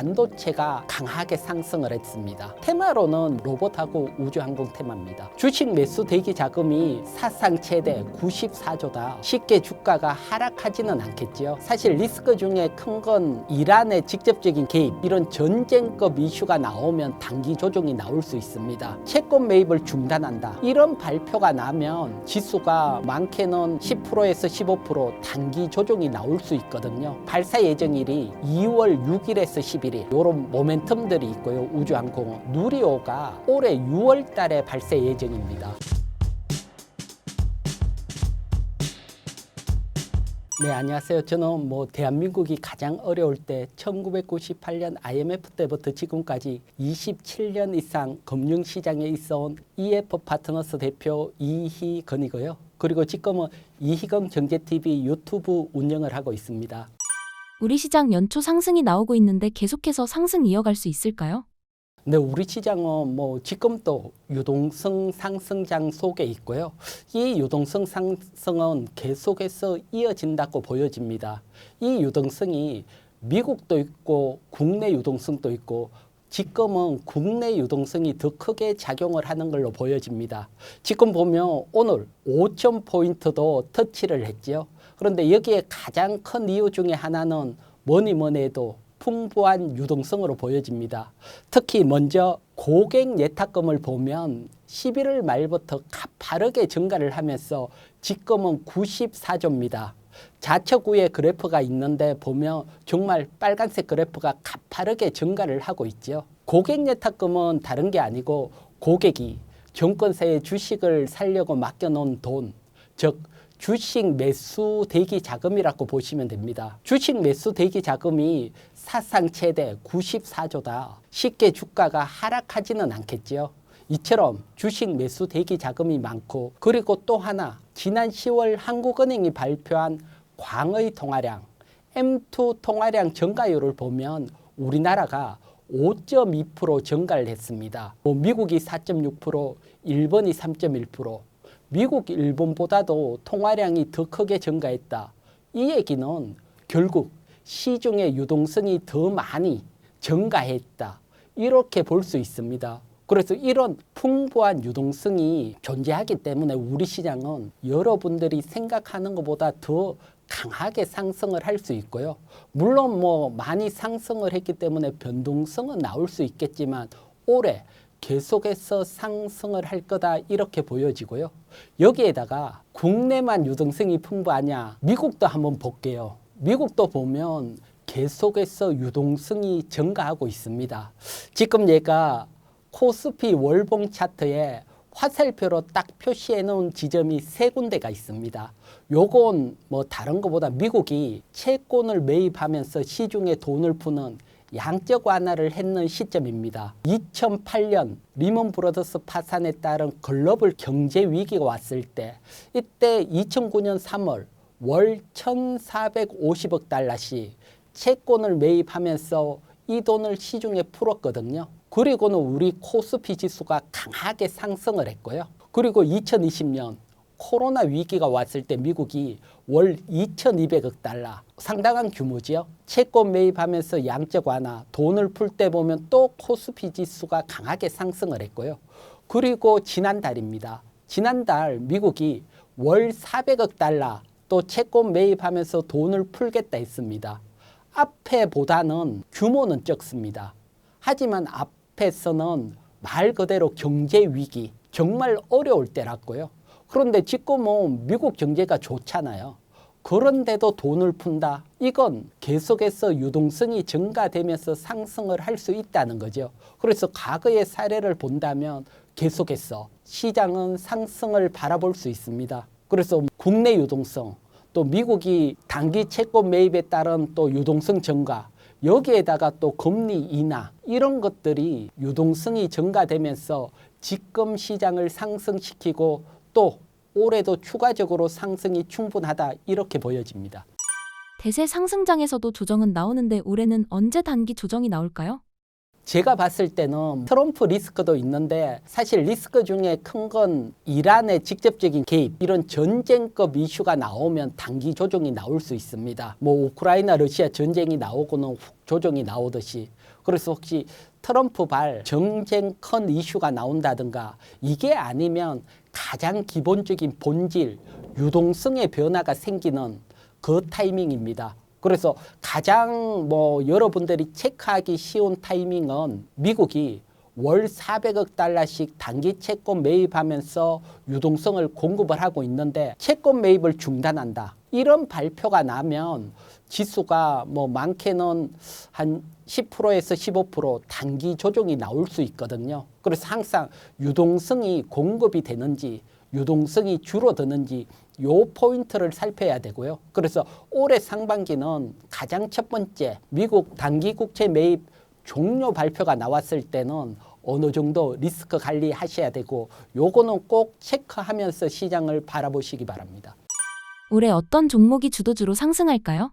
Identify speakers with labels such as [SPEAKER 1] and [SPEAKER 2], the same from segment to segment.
[SPEAKER 1] 반도체가 강하게 상승을 했습니다. 테마로는 로봇하고 우주항공 테마입니다. 주식 매수 대기 자금이 사상 최대 94조다. 쉽게 주가가 하락하지는 않겠죠. 사실 리스크 중에 큰 건 이란의 직접적인 개입, 이런 전쟁급 이슈가 나오면 단기 조정이 나올 수 있습니다. 채권 매입을 중단한다, 이런 발표가 나면 지수가 많게는 10%에서 15% 단기 조정이 나올 수 있거든요. 발사 예정일이 2월 6일에서 11일, 이런 모멘텀들이 있고요. 우주항공은 누리호가 올해 6월 달에 발사 예정입니다. 네, 안녕하세요. 저는 대한민국이 가장 어려울 때 1998년 IMF 때부터 지금까지 27년 이상 금융시장에 있어온 EF 파트너스 대표 이희건이고요. 그리고 지금은 이희건 경제TV 유튜브 운영을 하고 있습니다.
[SPEAKER 2] 우리 시장 연초 상승이 나오고 있는데 계속해서 상승 이어갈 수 있을까요?
[SPEAKER 1] 네, 우리 시장은 지금도 유동성 상승장 속에 있고요. 이 유동성 상승은 계속해서 이어진다고 보여집니다. 이 유동성이 미국도 있고 국내 유동성도 있고 지금은 국내 유동성이 더 크게 작용을 하는 걸로 보여집니다. 지금 보면 오늘 5,000포인트도 터치를 했죠. 그런데 여기에 가장 큰 이유 중에 하나는 뭐니 해도 풍부한 유동성으로 보여집니다. 특히 먼저 고객 예탁금을 보면 11월 말부터 가파르게 증가를 하면서 지금은 94조입니다. 좌측 위에 그래프가 있는데 보면 정말 빨간색 그래프가 가파르게 증가를 하고 있죠. 고객 예탁금은 다른 게 아니고 고객이 증권사에 주식을 살려고 맡겨놓은 돈, 즉 주식 매수 대기 자금이라고 보시면 됩니다. 주식 매수 대기 자금이 사상 최대 94조다. 쉽게 주가가 하락하지는 않겠죠. 이처럼 주식 매수 대기 자금이 많고, 그리고 또 하나 지난 10월 한국은행이 발표한 광의 통화량, M2 통화량 증가율을 보면 우리나라가 5.2% 증가를 했습니다. 미국이 4.6%, 일본이 3.1%, 미국, 일본보다도 통화량이 더 크게 증가했다. 이 얘기는 결국 시중의 유동성이 더 많이 증가했다, 이렇게 볼 수 있습니다. 그래서 이런 풍부한 유동성이 존재하기 때문에 우리 시장은 여러분들이 생각하는 것보다 더 강하게 상승을 할 수 있고요. 물론 많이 상승을 했기 때문에 변동성은 나올 수 있겠지만 올해 계속해서 상승을 할 거다, 이렇게 보여지고요. 여기에다가 국내만 유동성이 풍부하냐, 미국도 한번 볼게요. 미국도 보면 계속해서 유동성이 증가하고 있습니다. 지금 얘가 코스피 월봉 차트에 화살표로 딱 표시해 놓은 지점이 3군데가 있습니다. 요건 다른 것보다 미국이 채권을 매입하면서 시중에 돈을 푸는 양적 완화를 했는 시점입니다. 2008년 리먼 브러더스 파산에 따른 글로벌 경제 위기가 왔을 때, 이때 2009년 3월 월 1,450억 달러씩 채권을 매입하면서 이 돈을 시중에 풀었거든요. 그리고는 우리 코스피 지수가 강하게 상승을 했고요. 그리고 2020년 코로나 위기가 왔을 때 미국이 월 2,200억 달러, 상당한 규모지요. 채권 매입하면서 양적 완화, 돈을 풀 때 보면 또 코스피 지수가 강하게 상승을 했고요. 그리고 지난달입니다. 지난달 미국이 월 400억 달러 또 채권 매입하면서 돈을 풀겠다 했습니다. 앞에보다는 규모는 적습니다. 하지만 앞에서는 말 그대로 경제 위기, 정말 어려울 때랐고요. 그런데 지금은 미국 경제가 좋잖아요. 그런데도 돈을 푼다. 이건 계속해서 유동성이 증가되면서 상승을 할 수 있다는 거죠. 그래서 과거의 사례를 본다면 계속해서 시장은 상승을 바라볼 수 있습니다. 그래서 국내 유동성, 또 미국이 단기 채권 매입에 따른 또 유동성 증가, 여기에다가 또 금리 인하, 이런 것들이 유동성이 증가되면서 지금 시장을 상승시키고 또 올해도 추가적으로 상승이 충분하다, 이렇게 보여집니다.
[SPEAKER 2] 대세 상승장에서도 조정은 나오는데 올해는 언제 단기 조정이 나올까요?
[SPEAKER 1] 제가 봤을 때는 트럼프 리스크도 있는데 사실 리스크 중에 큰 건 이란의 직접적인 개입, 이런 전쟁급 이슈가 나오면 단기 조정이 나올 수 있습니다. 뭐 우크라이나 러시아 전쟁이 나오고는 훅 조정이 나오듯이. 그래서 혹시 트럼프발 정쟁 큰 이슈가 나온다든가 이게 아니면 가장 기본적인 본질, 유동성의 변화가 생기는 그 타이밍입니다. 그래서 가장 여러분들이 체크하기 쉬운 타이밍은 미국이 월 400억 달러씩 단기 채권 매입하면서 유동성을 공급을 하고 있는데 채권 매입을 중단한다. 이런 발표가 나면 지수가 많게는 한 10%에서 15% 단기 조정이 나올 수 있거든요. 그래서 항상 유동성이 공급이 되는지 유동성이 줄어드는지 요 포인트를 살펴야 되고요. 그래서 올해 상반기는 가장 첫 번째 미국 단기 국채 매입 종료 발표가 나왔을 때는 어느 정도 리스크 관리하셔야 되고 요거는 꼭 체크하면서 시장을 바라보시기 바랍니다.
[SPEAKER 2] 올해 어떤 종목이 주도주로 상승할까요?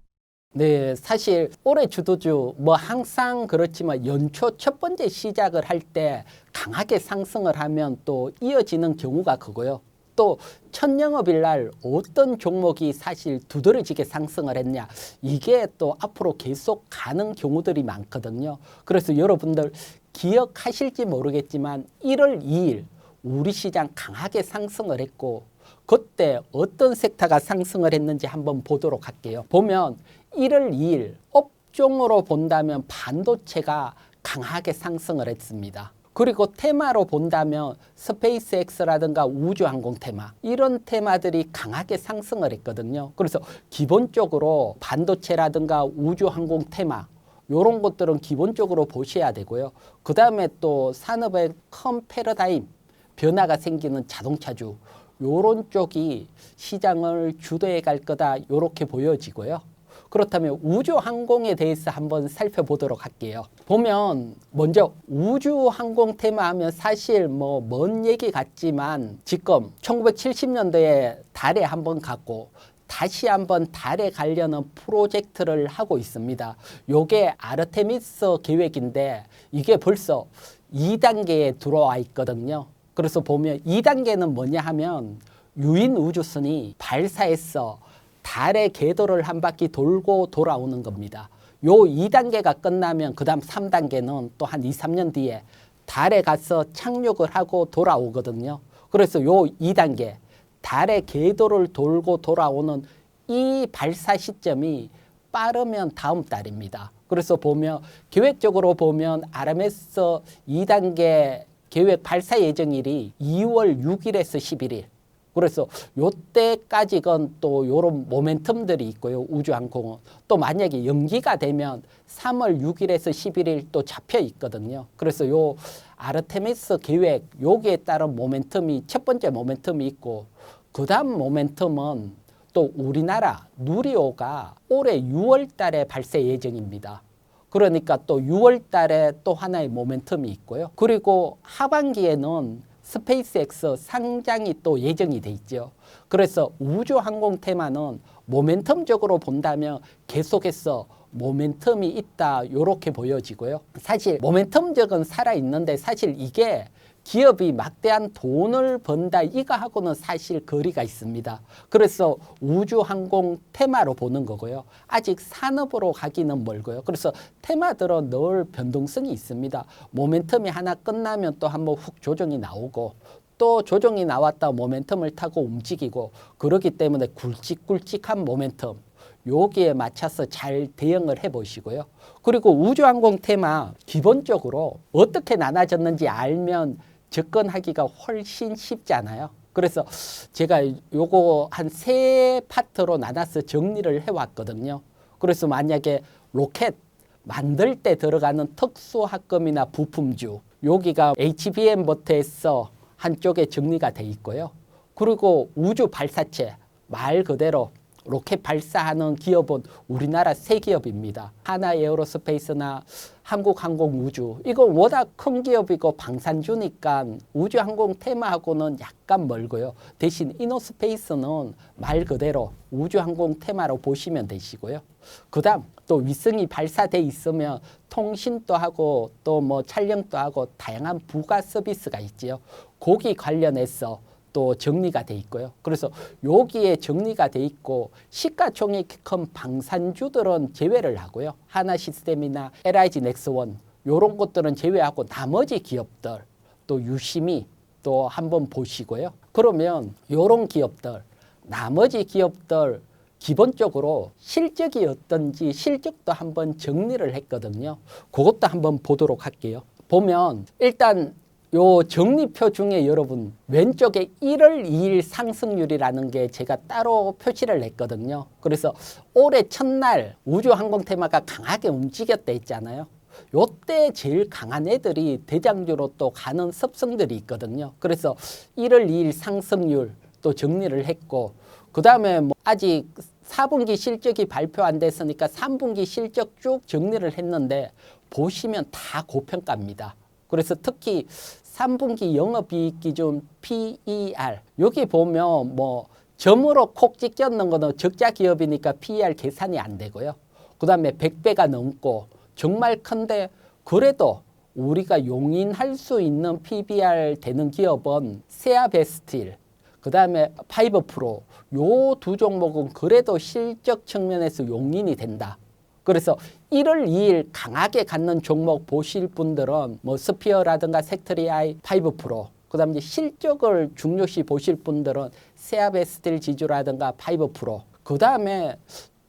[SPEAKER 1] 네, 사실 올해 주도주 항상 그렇지만 연초 첫 번째 시작을 할 때 강하게 상승을 하면 또 이어지는 경우가 크고요. 또 첫 영업일 날 어떤 종목이 사실 두드러지게 상승을 했냐, 이게 또 앞으로 계속 가는 경우들이 많거든요. 그래서 여러분들 기억하실지 모르겠지만 1월 2일 우리 시장 강하게 상승을 했고 그때 어떤 섹터가 상승을 했는지 한번 보도록 할게요. 보면 1월 2일 업종으로 본다면 반도체가 강하게 상승을 했습니다. 그리고 테마로 본다면 스페이스X라든가 우주항공 테마, 이런 테마들이 강하게 상승을 했거든요. 그래서 기본적으로 반도체라든가 우주항공 테마 이런 것들은 기본적으로 보셔야 되고요. 그 다음에 또 산업의 큰 패러다임 변화가 생기는 자동차주, 요런 쪽이 시장을 주도해 갈 거다, 요렇게 보여지고요. 그렇다면 우주항공에 대해서 한번 살펴보도록 할게요. 보면 먼저 우주항공 테마 하면 사실 먼 얘기 같지만 지금 1970년대에 달에 한번 갔고 다시 한번 달에 가려는 프로젝트를 하고 있습니다. 요게 아르테미스 계획인데 이게 벌써 2단계에 들어와 있거든요. 그래서 보면 2단계는 뭐냐 하면 유인 우주선이 발사해서 달의 궤도를 한 바퀴 돌고 돌아오는 겁니다. 요 2단계가 끝나면 그 다음 3단계는 또 한 2, 3년 뒤에 달에 가서 착륙을 하고 돌아오거든요. 그래서 요 2단계 달의 궤도를 돌고 돌아오는 이 발사 시점이 빠르면 다음 달입니다. 그래서 보면 계획적으로 보면 RMS 2단계 계획 발사 예정일이 2월 6일에서 11일. 그래서 요때까지건 또 요런 모멘텀들이 있고요. 우주항공은 또 만약에 연기가 되면 3월 6일에서 11일 또 잡혀 있거든요. 그래서 요 아르테미스 계획 여기에 따른 모멘텀이 첫 번째 모멘텀이 있고 그 다음 모멘텀은 또 우리나라 누리호가 올해 6월 달에 발사 예정입니다. 그러니까 또 6월 달에 또 하나의 모멘텀이 있고요. 그리고 하반기에는 스페이스X 상장이 또 예정이 돼 있죠. 그래서 우주항공 테마는 모멘텀적으로 본다면 계속해서 모멘텀이 있다, 이렇게 보여지고요. 사실 모멘텀적은 살아있는데 사실 이게 기업이 막대한 돈을 번다 이거하고는 사실 거리가 있습니다. 그래서 우주항공 테마로 보는 거고요. 아직 산업으로 가기는 멀고요. 그래서 테마들은 늘 변동성이 있습니다. 모멘텀이 하나 끝나면 또 한번 훅 조정이 나오고 또 조정이 나왔다 모멘텀을 타고 움직이고 그렇기 때문에 굵직굵직한 모멘텀 여기에 맞춰서 잘 대응을 해보시고요. 그리고 우주항공 테마 기본적으로 어떻게 나눠졌는지 알면 접근하기가 훨씬 쉽잖아요. 그래서 제가 요거 한 3파트로 나눠서 정리를 해왔거든요. 그래서 만약에 로켓 만들 때 들어가는 특수학금이나 부품주, 여기가 HBM부터 해서 한쪽에 정리가 돼 있고요. 그리고 우주 발사체, 말 그대로 로켓 발사하는 기업은 우리나라 세 기업입니다. 하나에어로스페이스나 한국항공우주. 이건 워낙 큰 기업이고 방산주니까 우주항공 테마하고는 약간 멀고요. 대신 이노스페이스는 말 그대로 우주항공 테마로 보시면 되시고요. 그 다음 또 위성이 발사돼 있으면 통신도 하고 또 뭐 촬영도 하고 다양한 부가 서비스가 있지요. 거기 관련해서 또 정리가 돼 있고요. 그래서 여기에 정리가 돼 있고 시가총액이 큰 방산주들은 제외를 하고요. 하나시스템이나 LIG 넥스원 이런 것들은 제외하고 나머지 기업들 또 유심히 또 한번 보시고요. 그러면 이런 기업들 나머지 기업들 기본적으로 실적이 어떤지 실적도 한번 정리를 했거든요. 그것도 한번 보도록 할게요. 보면 일단 요 정리표 중에 여러분 왼쪽에 1월 2일 상승률이라는 게 제가 따로 표시를 했거든요. 그래서 올해 첫날 우주항공 테마가 강하게 움직였다 했잖아요. 요때 제일 강한 애들이 대장주로 또 가는 습성들이 있거든요. 그래서 1월 2일 상승률 또 정리를 했고 그 다음에 뭐 아직 4분기 실적이 발표 안 됐으니까 3분기 실적 쭉 정리를 했는데 보시면 다 고평가입니다. 그래서 특히 3분기 영업이익 기준 PER 여기 보면 뭐 점으로 콕 찍혔는 거는 적자 기업이니까 PER 계산이 안 되고요. 그 다음에 100배가 넘고 정말 큰데 그래도 우리가 용인할 수 있는 PBR 되는 기업은 세아베스틸 그 다음에 파이버프로 요 두 종목은 그래도 실적 측면에서 용인이 된다. 그래서 1월 2일 강하게 갖는 종목 보실 분들은 뭐 스피어라든가 섹터리아이, 파이브프로 그다음 이제 실적을 중요시 보실 분들은 세아베스틸 지주라든가 파이브프로 그다음에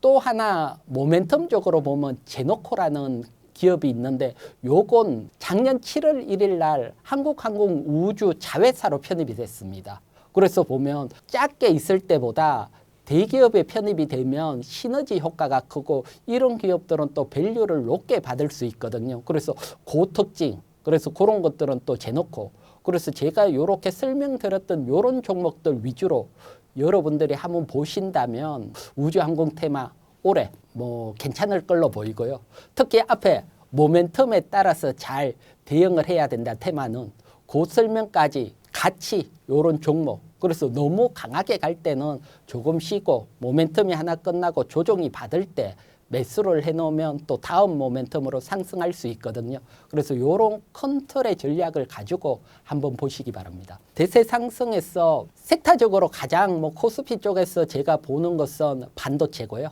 [SPEAKER 1] 또 하나 모멘텀적으로 보면 제노코라는 기업이 있는데 요건 작년 7월 1일 날 한국항공우주 자회사로 편입이 됐습니다. 그래서 보면 작게 있을 때보다 대기업에 편입이 되면 시너지 효과가 크고 이런 기업들은 또 밸류를 높게 받을 수 있거든요. 그래서 그 특징, 그래서 그런 것들은 또 재놓고 그래서 제가 이렇게 설명드렸던 이런 종목들 위주로 여러분들이 한번 보신다면 우주항공 테마 올해 뭐 괜찮을 걸로 보이고요. 특히 앞에 모멘텀에 따라서 잘 대응을 해야 된다 테마는 그 설명까지 같이 이런 종목 그래서 너무 강하게 갈 때는 조금 쉬고 모멘텀이 하나 끝나고 조정이 받을 때 매수를 해놓으면 또 다음 모멘텀으로 상승할 수 있거든요. 그래서 이런 큰 틀의 전략을 가지고 한번 보시기 바랍니다. 대세 상승에서 섹터적으로 가장 뭐 코스피 쪽에서 제가 보는 것은 반도체고요.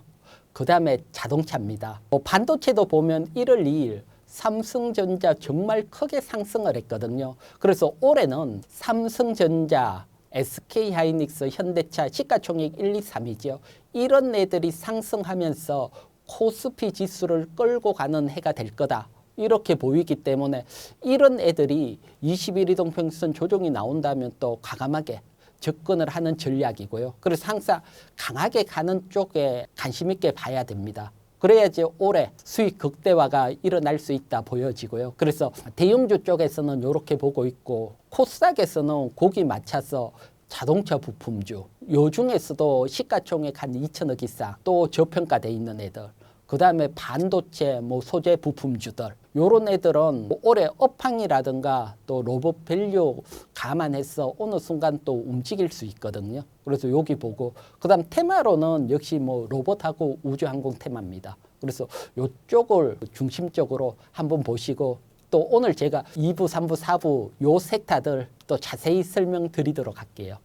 [SPEAKER 1] 그 다음에 자동차입니다. 반도체도 보면 1월 2일 삼성전자 정말 크게 상승을 했거든요. 그래서 올해는 삼성전자, SK하이닉스, 현대차, 시가총액 1, 2, 3이죠. 이런 애들이 상승하면서 코스피 지수를 끌고 가는 해가 될 거다. 이렇게 보이기 때문에 이런 애들이 21 이동평균선 조정이 나온다면 또 과감하게 접근을 하는 전략이고요. 그래서 항상 강하게 가는 쪽에 관심 있게 봐야 됩니다. 그래야지 올해 수익 극대화가 일어날 수 있다 보여지고요. 그래서 대형주 쪽에서는 이렇게 보고 있고 코스닥에서는 거기 맞춰서 자동차 부품주 요 중에서도 시가총액 한 2천억 이상 또 저평가돼 있는 애들 그 다음에 반도체 뭐 소재 부품주들 요런 애들은 올해 업황이라든가 또 로봇 밸류 감안해서 어느 순간 또 움직일 수 있거든요. 그래서 여기 보고 그다음 테마로는 역시 뭐 로봇하고 우주항공 테마입니다. 그래서 요쪽을 중심적으로 한번 보시고 또 오늘 제가 2부, 3부, 4부 요 섹터들 또 자세히 설명드리도록 할게요.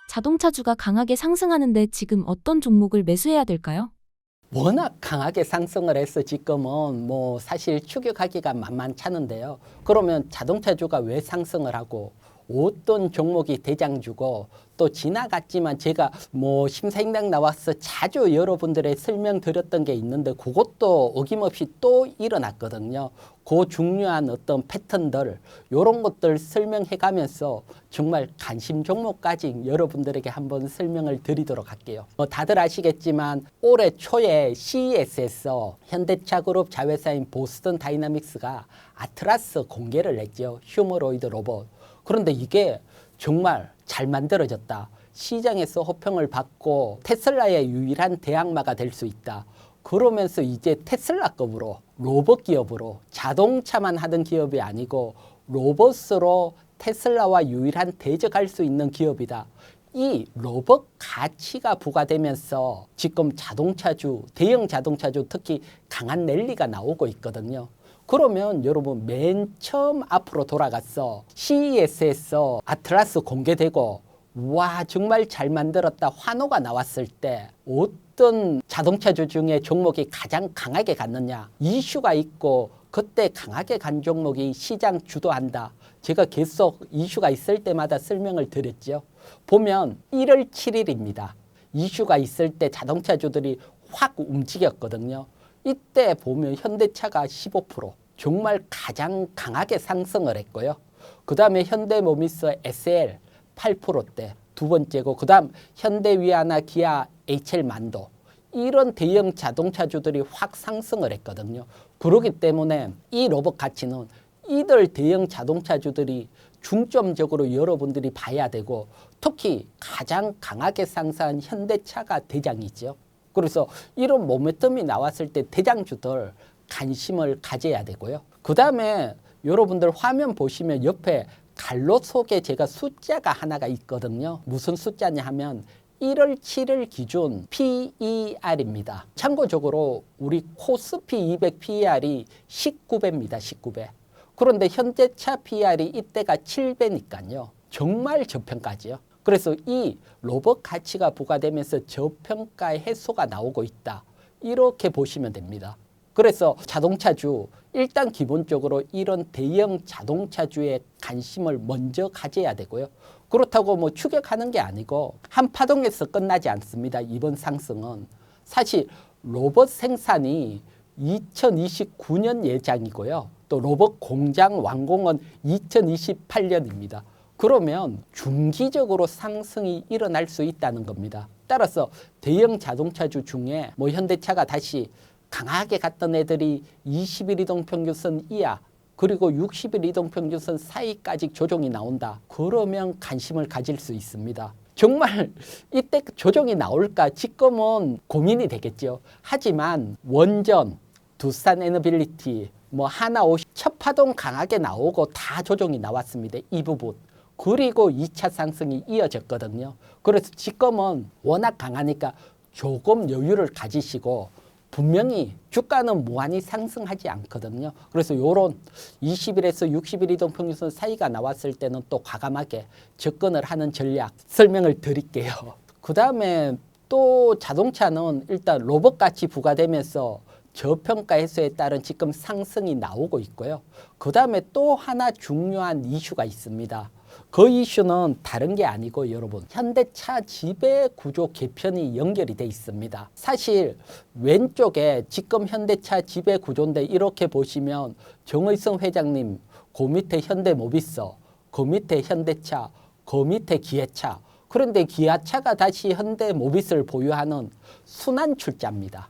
[SPEAKER 2] 자동차주가 강하게 상승하는데 지금 어떤 종목을 매수해야 될까요?
[SPEAKER 1] 워낙 강하게 상승을 해서 지금은 뭐 사실 추격하기가 만만찮은데요. 그러면 자동차주가 왜 상승을 하고 어떤 종목이 대장주고 또 지나갔지만 제가 뭐 심사임당 나와서 자주 여러분들의 설명드렸던 게 있는데 그것도 어김없이 또 일어났거든요. 그 중요한 어떤 패턴들 이런 것들 설명해 가면서 정말 관심 종목까지 여러분들에게 한번 설명을 드리도록 할게요. 뭐 다들 아시겠지만 올해 초에 CES에서 현대차 그룹 자회사인 보스턴 다이나믹스가 아트라스 공개를 했죠. 휴머로이드 로봇. 그런데 이게 정말 잘 만들어졌다. 시장에서 호평을 받고 테슬라의 유일한 대항마가 될 수 있다. 그러면서 이제 테슬라급으로 로봇 기업으로 자동차만 하던 기업이 아니고 로봇으로 테슬라와 유일한 대적할 수 있는 기업이다. 이 로봇 가치가 부과되면서 지금 자동차주, 대형 자동차주 특히 강한 랠리가 나오고 있거든요. 그러면 여러분 맨 처음 앞으로 돌아가서 CES에서 아틀라스 공개되고 와 정말 잘 만들었다 환호가 나왔을 때 어떤 자동차주 중에 종목이 가장 강하게 갔느냐 이슈가 있고 그때 강하게 간 종목이 시장 주도한다. 제가 계속 이슈가 있을 때마다 설명을 드렸죠. 보면 1월 7일입니다. 이슈가 있을 때 자동차주들이 확 움직였거든요. 이때 보면 현대차가 15% 정말 가장 강하게 상승을 했고요. 그 다음에 현대모비스 SL 8%대 두 번째고 그 다음 현대위아나 기아 HL만도 이런 대형 자동차주들이 확 상승을 했거든요. 그렇기 때문에 이 로봇 가치는 이들 대형 자동차주들이 중점적으로 여러분들이 봐야 되고 특히 가장 강하게 상승한 현대차가 대장이죠. 그래서 이런 모멘텀이 나왔을 때 대장주들 관심을 가져야 되고요. 그 다음에 여러분들 화면 보시면 옆에 갈로 속에 제가 숫자가 하나가 있거든요. 무슨 숫자냐 하면 1월 7일 기준 PER입니다. 참고적으로 우리 코스피 200 PER이 19배입니다. 19배. 그런데 현대차 PER이 이때가 7배니까요. 정말 저평가죠. 그래서 이 로봇 가치가 부과되면서 저평가 해소가 나오고 있다. 이렇게 보시면 됩니다. 그래서 자동차주 일단 기본적으로 이런 대형 자동차주에 관심을 먼저 가져야 되고요. 그렇다고 뭐 추격하는 게 아니고 한 파동에서 끝나지 않습니다. 이번 상승은 사실 로봇 생산이 2029년 예정이고요. 또 로봇 공장 완공은 2028년입니다. 그러면 중기적으로 상승이 일어날 수 있다는 겁니다. 따라서 대형 자동차주 중에 뭐 현대차가 다시 강하게 갔던 애들이 20일 이동평균선 이하 그리고 60일 이동평균선 사이까지 조정이 나온다. 그러면 관심을 가질 수 있습니다. 정말 이때 조정이 나올까 지금은 고민이 되겠죠. 하지만 원전, 두산 에너빌리티, 뭐 하나오시 첫 파동 강하게 나오고 다 조정이 나왔습니다. 이 부분. 그리고 2차 상승이 이어졌거든요. 그래서 지금은 워낙 강하니까 조금 여유를 가지시고 분명히 주가는 무한히 상승하지 않거든요. 그래서 요런 20일에서 60일 이동평균선 사이가 나왔을 때는 또 과감하게 접근을 하는 전략 설명을 드릴게요. 그 다음에 또 자동차는 일단 로봇 가치 부과되면서 저평가 해소에 따른 지금 상승이 나오고 있고요. 그 다음에 또 하나 중요한 이슈가 있습니다. 그 이슈는 다른 게 아니고 여러분 현대차 지배구조 개편이 연결이 돼 있습니다. 사실 왼쪽에 지금 현대차 지배구조인데 이렇게 보시면 정의성 회장님 그 밑에 현대모비스 그 밑에 현대차 그 밑에 기아차 그런데 기아차가 다시 현대모비스를 보유하는 순환출자입니다.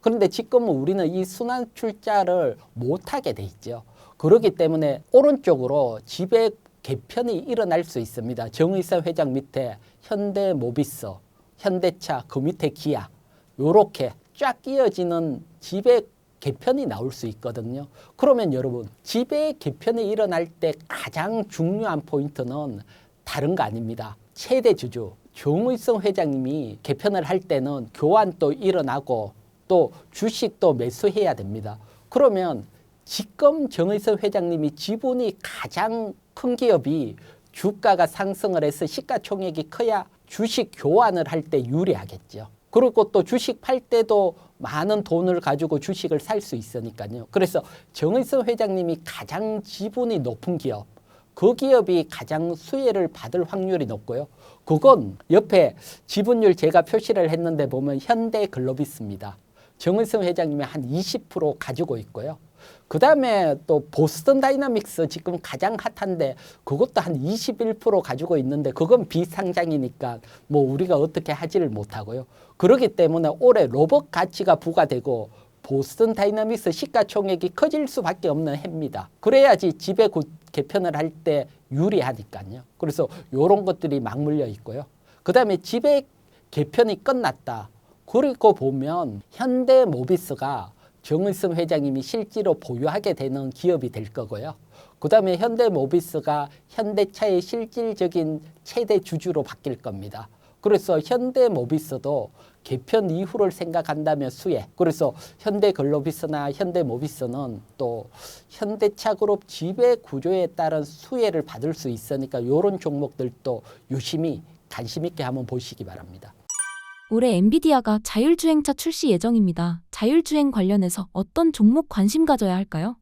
[SPEAKER 1] 그런데 지금은 우리는 이 순환출자를 못하게 돼 있죠. 그렇기 때문에 오른쪽으로 지배 개편이 일어날 수 있습니다. 정의선 회장 밑에 현대모비스, 현대차, 그 밑에 기아 이렇게 쫙 이어지는 지배 개편이 나올 수 있거든요. 그러면 여러분 지배 개편이 일어날 때 가장 중요한 포인트는 다른 거 아닙니다. 최대 주주 정의성 회장님이 개편을 할 때는 교환도 일어나고 또 주식도 매수해야 됩니다. 그러면 지금 정의선 회장님이 지분이 가장 큰 기업이 주가가 상승을 해서 시가총액이 커야 주식 교환을 할 때 유리하겠죠. 그리고 또 주식 팔 때도 많은 돈을 가지고 주식을 살 수 있으니까요. 그래서 정의선 회장님이 가장 지분이 높은 기업, 그 기업이 가장 수혜를 받을 확률이 높고요. 그건 옆에 지분율 제가 표시를 했는데 보면 현대글로비스입니다. 정의선 회장님이 한 20% 가지고 있고요. 그 다음에 또 보스턴 다이나믹스 지금 가장 핫한데 그것도 한 21% 가지고 있는데 그건 비상장이니까 뭐 우리가 어떻게 하지를 못하고요. 그렇기 때문에 올해 로봇 가치가 부과되고 보스턴 다이나믹스 시가총액이 커질 수밖에 없는 해입니다. 그래야지 지배 개편을 할 때 유리하니까요. 그래서 이런 것들이 맞물려 있고요. 그 다음에 지배 개편이 끝났다. 그리고 보면 현대모비스가 정의선 회장님이 실제로 보유하게 되는 기업이 될 거고요. 그 다음에 현대모비스가 현대차의 실질적인 최대 주주로 바뀔 겁니다. 그래서 현대모비스도 개편 이후를 생각한다면 수혜. 그래서 현대글로비스나 현대모비스는 또 현대차 그룹 지배 구조에 따른 수혜를 받을 수 있으니까 이런 종목들도 유심히 관심 있게 한번 보시기 바랍니다.
[SPEAKER 2] 올해 엔비디아가 자율주행차 출시 예정입니다. 자율주행 관련해서 어떤 종목 관심 가져야 할까요?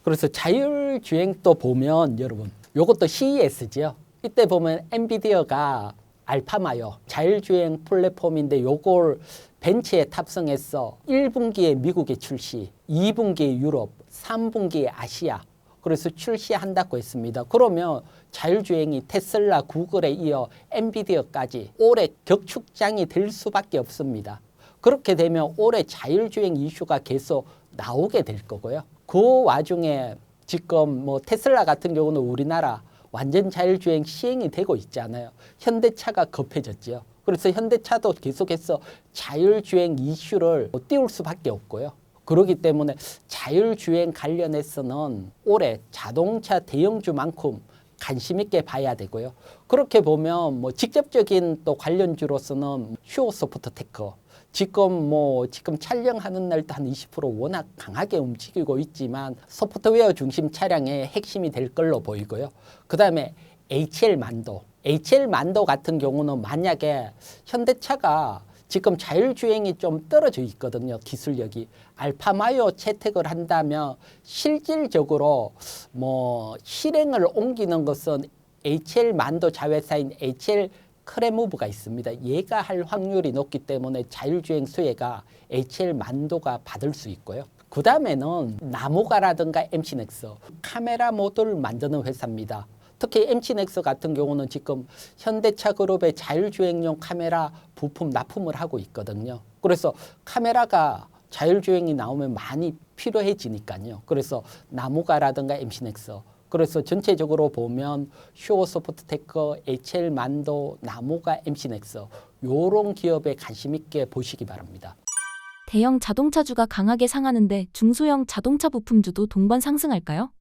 [SPEAKER 1] 그래서 자율주행도 보면 여러분 요것도 CES죠. 이때 보면 엔비디아가 알파마요 자율주행 플랫폼인데 요걸 벤츠에 탑승해서 1분기에 미국에 출시, 2분기에 유럽, 3분기에 아시아 그래서 출시한다고 했습니다. 그러면 자율주행이 테슬라, 구글에 이어 엔비디아까지 올해 격축장이 될 수밖에 없습니다. 그렇게 되면 올해 자율주행 이슈가 계속 나오게 될 거고요. 그 와중에 지금 뭐 테슬라 같은 경우는 우리나라 완전 자율주행 시행이 되고 있잖아요. 현대차가 급해졌죠. 그래서 현대차도 계속해서 자율주행 이슈를 띄울 수밖에 없고요. 그렇기 때문에 자율주행 관련해서는 올해 자동차 대형주만큼 관심 있게 봐야 되고요. 그렇게 보면 뭐 직접적인 또 관련주로서는 휴어소프트테크 지금 촬영하는 날도 한 20% 워낙 강하게 움직이고 있지만 소프트웨어 중심 차량의 핵심이 될 걸로 보이고요. 그 다음에 HL만도 같은 경우는 만약에 현대차가 지금 자율주행이 좀 떨어져 있거든요. 기술력이. 알파마요 채택을 한다면 실질적으로 뭐 실행을 옮기는 것은 HL만도 자회사인 HL 크레무브가 있습니다. 얘가 할 확률이 높기 때문에 자율주행 수혜가 HL만도가 받을 수 있고요. 그 다음에는 나무가라든가 MC넥스 카메라 모듈을 만드는 회사입니다. 특히 MC넥스 같은 경우는 지금 현대차 그룹의 자율주행용 카메라 부품 납품을 하고 있거든요. 그래서 카메라가 자율주행이 나오면 많이 필요해지니까요. 그래서 나무가라든가 MC넥스 그래서 전체적으로 보면 휴어소프트테크, HL만도, 나무가, MC넥스 이런 기업에 관심 있게 보시기 바랍니다.
[SPEAKER 2] 대형 자동차주가 강하게 상하는데 중소형 자동차 부품주도 동반 상승할까요?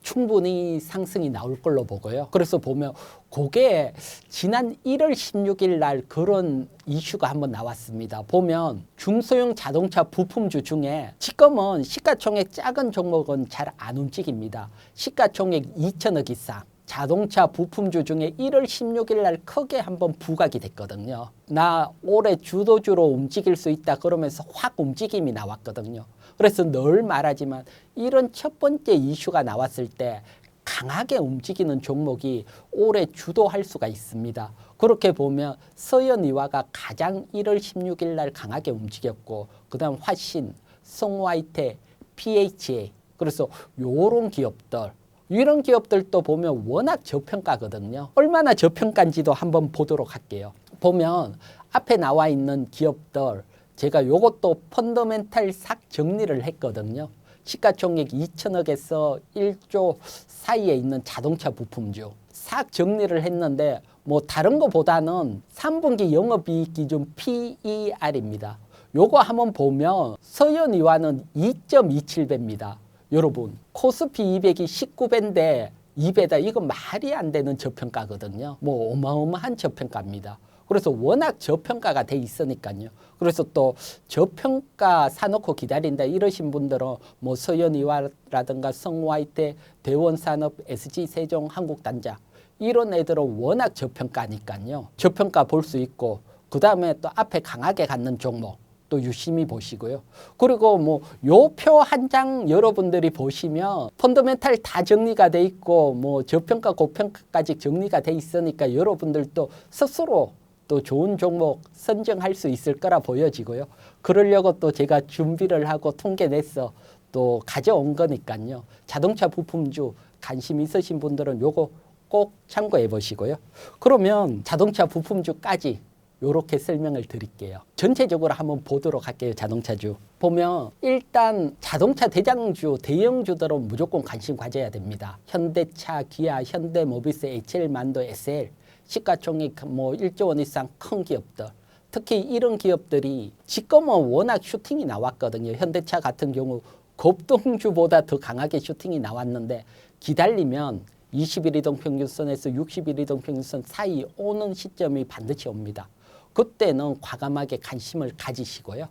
[SPEAKER 1] 충분히 상승이 나올 걸로 보고요. 그래서 보면 그게 지난 1월 16일 날 그런 이슈가 한번 나왔습니다. 보면 중소형 자동차 부품주 중에 지금은 시가총액 작은 종목은 잘 안 움직입니다. 시가총액 2천억 이상 자동차 부품주 중에 1월 16일 날 크게 한번 부각이 됐거든요. 나 올해 주도주로 움직일 수 있다 그러면서 확 움직임이 나왔거든요. 그래서 늘 말하지만 이런 첫 번째 이슈가 나왔을 때 강하게 움직이는 종목이 올해 주도할 수가 있습니다. 그렇게 보면 서현이와가 가장 1월 16일 날 강하게 움직였고 그 다음 화신, 성화이테, PHA 그래서 이런 기업들도 보면 워낙 저평가거든요. 얼마나 저평가인지도 한번 보도록 할게요. 보면 앞에 나와 있는 기업들 제가 요것도 펀더멘탈 싹 정리를 했거든요. 시가총액 2천억에서 1조 사이에 있는 자동차 부품주 싹 정리를 했는데 뭐 다른 거보다는 3분기 영업이익 기준 PER입니다. 요거 한번 보면 서현이와는 2.27배입니다. 여러분 코스피 200이 19배인데 2배다 이건 말이 안 되는 저평가거든요. 뭐 어마어마한 저평가입니다. 그래서 워낙 저평가가 돼 있으니까요. 그래서 또 저평가 사놓고 기다린다 이러신 분들은 뭐 서현이와라든가 성화이테, 대원산업, SG세종, 한국단자 이런 애들은 워낙 저평가니까요. 저평가 볼 수 있고 그 다음에 또 앞에 강하게 갖는 종목 또 유심히 보시고요. 그리고 뭐 요 표 한 장 여러분들이 보시면 펀더멘탈 다 정리가 돼 있고 뭐 저평가 고평가까지 정리가 돼 있으니까 여러분들도 스스로 또 좋은 종목 선정할 수 있을 거라 보여지고요. 그러려고 또 제가 준비를 하고 통계 내서 또 가져온 거니까요. 자동차 부품주 관심 있으신 분들은 요거 꼭 참고해 보시고요. 그러면 자동차 부품주까지 요렇게 설명을 드릴게요. 전체적으로 한번 보도록 할게요. 자동차주. 보면 일단 자동차 대장주, 대형주들은 무조건 관심 가져야 됩니다. 현대차, 기아, 현대모비스, HL만도, SL. 시가총액 뭐 1조 원 이상 큰 기업들, 특히 이런 기업들이 지금은 워낙 슈팅이 나왔거든요. 현대차 같은 경우 급등주보다 더 강하게 슈팅이 나왔는데 기다리면 20일 이동평균선에서 60일 이동평균선 사이 오는 시점이 반드시 옵니다. 그때는 과감하게 관심을 가지시고요.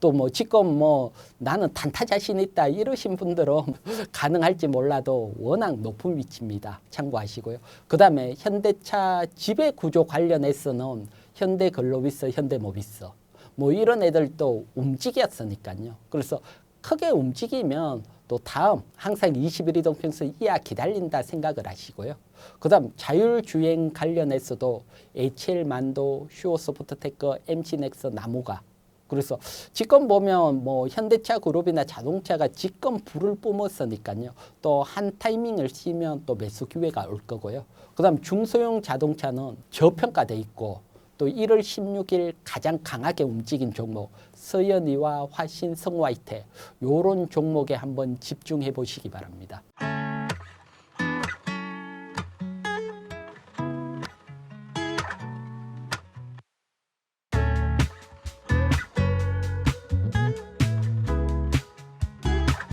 [SPEAKER 1] 또 뭐 지금 뭐 나는 단타 자신 있다 이러신 분들은 가능할지 몰라도 워낙 높은 위치입니다. 참고하시고요. 그다음에 현대차 지배 구조 관련해서는 현대글로비스, 현대모비스 뭐 이런 애들도 움직였으니까요. 그래서 크게 움직이면 또 다음 항상 21 이동평균선 이하 기다린다 생각을 하시고요. 그다음 자율주행 관련해서도 HL만도, 슈어소프트테크, MC넥스, 나무가 그래서 지금 보면 뭐 현대차 그룹이나 자동차가 지금 불을 뿜었으니까요. 또 한 타이밍을 쉬면 또 매수 기회가 올 거고요. 그다음 중소형 자동차는 저평가돼 있고 또 1월 16일 가장 강하게 움직인 종목 서현이와 화신, 성화이테 이런 종목에 한번 집중해 보시기 바랍니다.